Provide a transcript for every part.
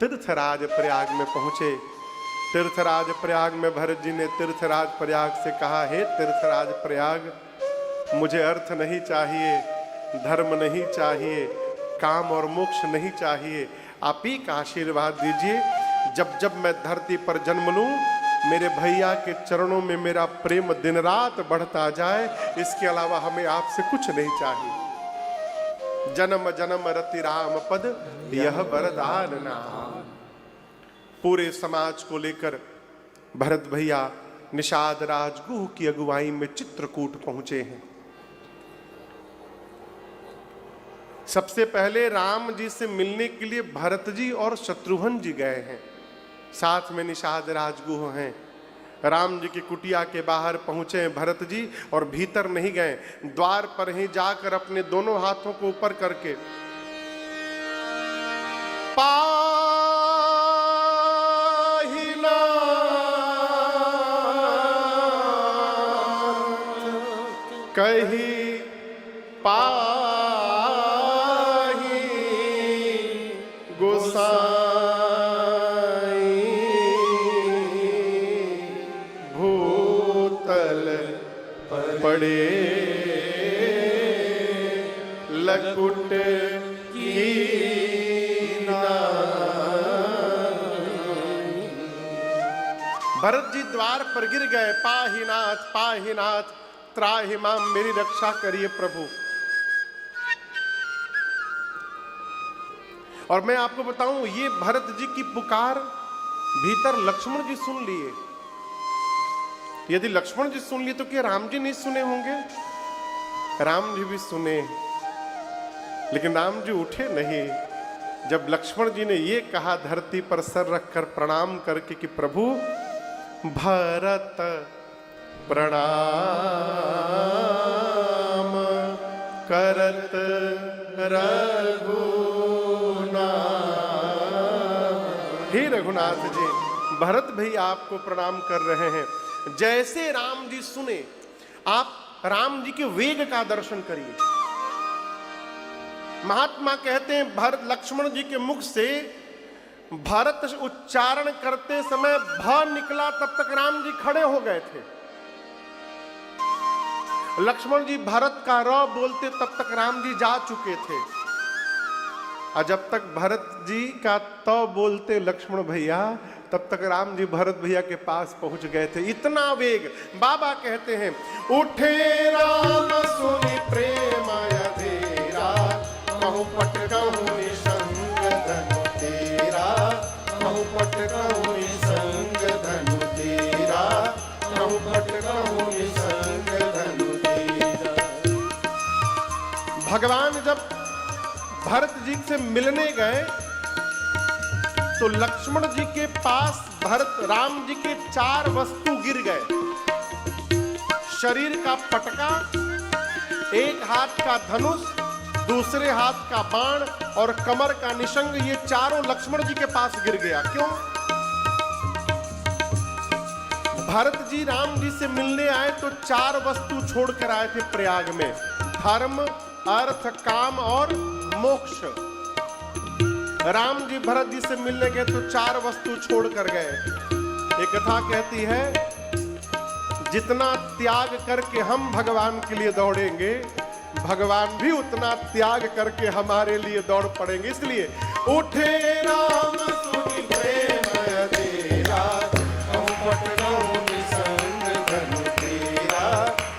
तीर्थराज प्रयाग में पहुंचे। तीर्थराज प्रयाग में भरत जी ने तीर्थराज प्रयाग से कहा, हे तीर्थराज प्रयाग, मुझे अर्थ नहीं चाहिए, धर्म नहीं चाहिए, काम और मोक्ष नहीं चाहिए, आप ही का आशीर्वाद दीजिए। जब जब मैं धरती पर जन्म लूं, मेरे भैया के चरणों में मेरा प्रेम दिन रात बढ़ता जाए, इसके अलावा हमें आपसे कुछ नहीं चाहिए। जन्म जन्म रति राम पद यह वरदान नाम। पूरे समाज को लेकर भरत भैया निषाद राजगुह की अगुवाई में चित्रकूट पहुंचे हैं। सबसे पहले राम जी से मिलने के लिए भरत जी और शत्रुघ्न जी गए हैं, साथ में निषाद राजगुह हैं। राम जी की कुटिया के बाहर पहुंचे हैं भरत जी, और भीतर नहीं गए, द्वार पर ही जाकर अपने दोनों हाथों को ऊपर करके कही पाही गोसाई भूतल पड़े लकुट की भरत जी द्वार पर गिर गए। पाहीनाथ पाहीनाथ त्राहि माम, मेरी रक्षा करिए प्रभु। और मैं आपको बताऊं, ये भरत जी की पुकार भीतर लक्ष्मण जी सुन लिए। यदि लक्ष्मण जी सुन लिए तो क्या राम जी नहीं सुने होंगे? राम जी भी सुने, लेकिन राम जी उठे नहीं। जब लक्ष्मण जी ने ये कहा धरती पर सर रखकर प्रणाम करके कि प्रभु, भरत प्रणाम करत रघुनाथ। हे रघुनाथ जी, भरत भैया आपको प्रणाम कर रहे हैं। जैसे राम जी सुने, आप राम जी के वेग का दर्शन करिए। महात्मा कहते हैं भरत लक्ष्मण जी के मुख से भरत उच्चारण करते समय भ निकला, तब तक राम जी खड़े हो गए थे। लक्ष्मण जी भरत का र बोलते तब तक राम जी जा चुके थे। और जब तक भरत जी का त बोलते लक्ष्मण भैया, तब तक राम जी भरत भैया के पास पहुंच गए थे। इतना वेग। बाबा कहते हैं, उठे राम सुनि प्रेम अधेरा, कहूं पट कहूं निसंग धनु तेरा, कहूं पट कहूं निसंग धनु तेरा, कहूं पट कहूं निसंग धनु तेरा। भगवान जब भरत जी से मिलने गए तो लक्ष्मण जी के पास भरत राम जी के 4 वस्तु गिर गए। शरीर का पटका, एक हाथ का धनुष, दूसरे हाथ का बाण और कमर का निशंग, ये चारों लक्ष्मण जी के पास गिर गया। क्यों? भरत जी राम जी से मिलने आए तो 4 वस्तु छोड़कर आए थे प्रयाग में, धर्म, अर्थ, काम और मोक्ष। राम जी भरत जी से मिलने गए तो 4 वस्तु छोड़कर गए। एक कथा कहती है, जितना त्याग करके हम भगवान के लिए दौड़ेंगे, भगवान भी उतना त्याग करके हमारे लिए दौड़ पड़ेंगे। इसलिए उठे राम सुनि प्रेम अधेरा, कहूं पट कहूं निसंग धनु तेरा,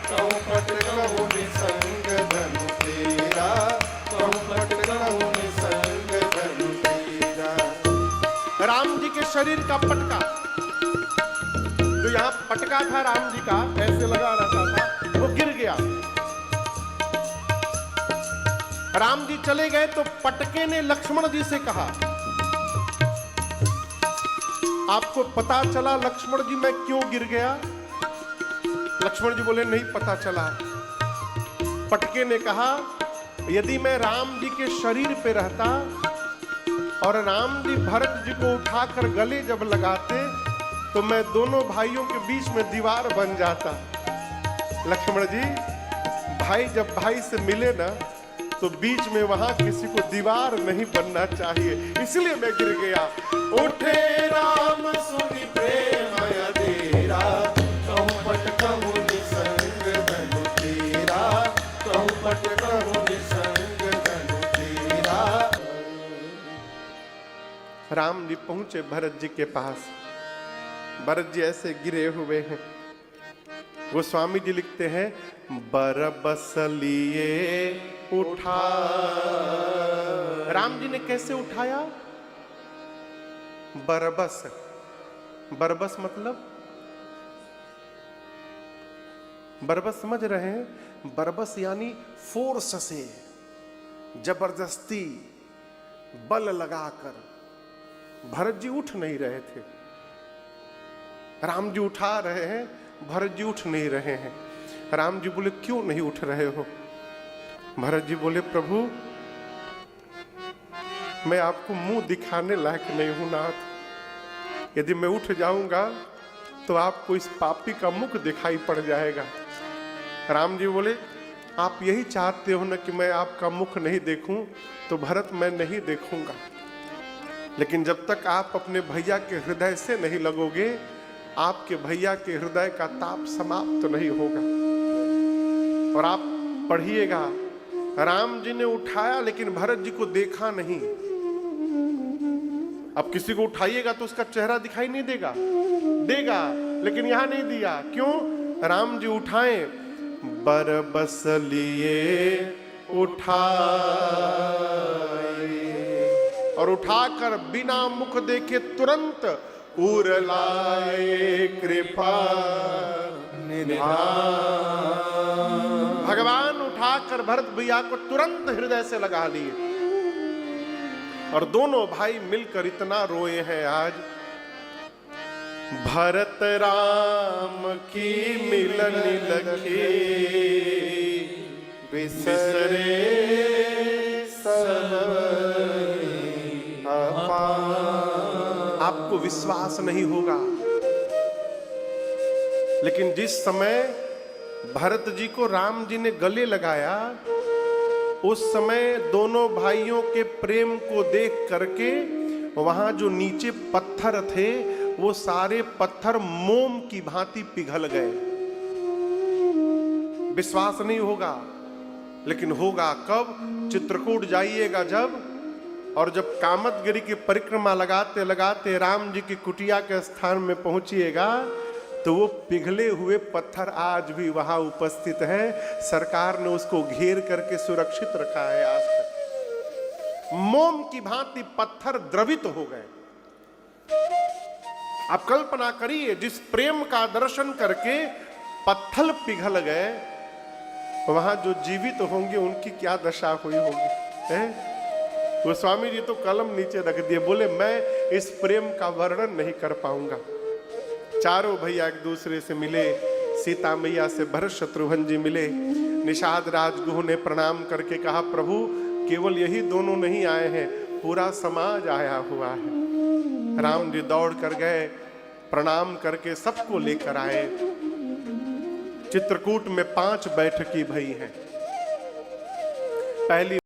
कहूं पट कहूं निसंग धनु तेरा, कहूं पट कहूं निसंग धनु तेरा। राम जी के शरीर का पटका, जो यहाँ पटका था राम जी का, ऐसे लगा रहता था, वो गिर गया। राम जी चले गए तो पटके ने लक्ष्मण जी से कहा, आपको पता चला लक्ष्मण जी मैं क्यों गिर गया? लक्ष्मण जी बोले, नहीं पता चला। पटके ने कहा, यदि मैं राम जी के शरीर पे रहता और राम जी भरत जी को उठाकर गले जब लगाते तो मैं दोनों भाइयों के बीच में दीवार बन जाता। लक्ष्मण जी, भाई जब भाई से मिले ना तो तो बीच में वहां किसी को दीवार नहीं बनना चाहिए, इसलिए मैं गिर गया। उठे राम सुनि प्रेम अधेरा, कहूं पट कहूं निसंग धनु तेरा, कहूं पट कहूं निसंग धनु तेरा। राम जी पहुंचे भरत जी के पास। भरत जी ऐसे गिरे हुए हैं। गोस्वामी जी लिखते हैं, बरबस लिए उठा। राम जी ने कैसे उठाया? बरबस, बरबस मतलब बरबस समझ रहे हैं? बरबस यानी फोर्स से, जबरदस्ती, बल लगाकर। भरत जी उठ नहीं रहे थे, राम जी उठा रहे हैं, भरत जी उठ नहीं रहे हैं। राम जी बोले, क्यों नहीं उठ रहे हो? भरत जी बोले, प्रभु मैं आपको मुंह दिखाने लायक नहीं हूं नाथ। यदि मैं उठ जाऊंगा तो आपको इस पापी का मुख दिखाई पड़ जाएगा। राम जी बोले, आप यही चाहते हो ना कि मैं आपका मुख नहीं देखूं, तो भरत मैं नहीं देखूंगा, लेकिन जब तक आप अपने भैया के हृदय से नहीं लगोगे, आपके भैया के हृदय का ताप समाप्त तो नहीं होगा। और आप पढ़िएगा, राम जी ने उठाया लेकिन भरत जी को देखा नहीं। अब किसी को उठाइएगा तो उसका चेहरा दिखाई नहीं देगा, देगा, लेकिन यहां नहीं दिया। क्यों? राम जी उठाए, बरबस लिए उठाए, और उठाकर बिना मुख देखे तुरंत उर लाए कृपा निधान। भगवान उठाकर भरत भैया को तुरंत हृदय से लगा लिए, और दोनों भाई मिलकर इतना रोए हैं आज। भरत राम की मिलन लगे, बिसरे आपको विश्वास नहीं होगा, लेकिन जिस समय भरत जी को राम जी ने गले लगाया, उस समय दोनों भाइयों के प्रेम को देख करके वहां जो नीचे पत्थर थे, वो सारे पत्थर मोम की भांति पिघल गए। विश्वास नहीं होगा, लेकिन होगा कब? चित्रकूट जाइएगा जब, और जब कामतगिरी की परिक्रमा लगाते लगाते राम जी की कुटिया के स्थान में पहुंचिएगा, तो वो पिघले हुए पत्थर आज भी वहां उपस्थित है। सरकार ने उसको घेर करके सुरक्षित रखा है आज तक। मोम की भांति पत्थर द्रवित हो गए। आप कल्पना करिए, जिस प्रेम का दर्शन करके पत्थर पिघल गए, वहां जो जीवित होंगे उनकी क्या दशा हुई होगी। गोस्वामी जी तो कलम नीचे रख दिए, बोले मैं इस प्रेम का वर्णन नहीं कर पाऊंगा। चारों भैया एक दूसरे से मिले, सीता मैया से भरत शत्रुघ्न जी मिले। निषाद राजगुह ने प्रणाम करके कहा, प्रभु केवल यही दोनों नहीं आए हैं, पूरा समाज आया हुआ है। राम जी दौड़ कर गए, प्रणाम करके सबको लेकर आए। चित्रकूट में 5 बैठकी भई हैं। पहली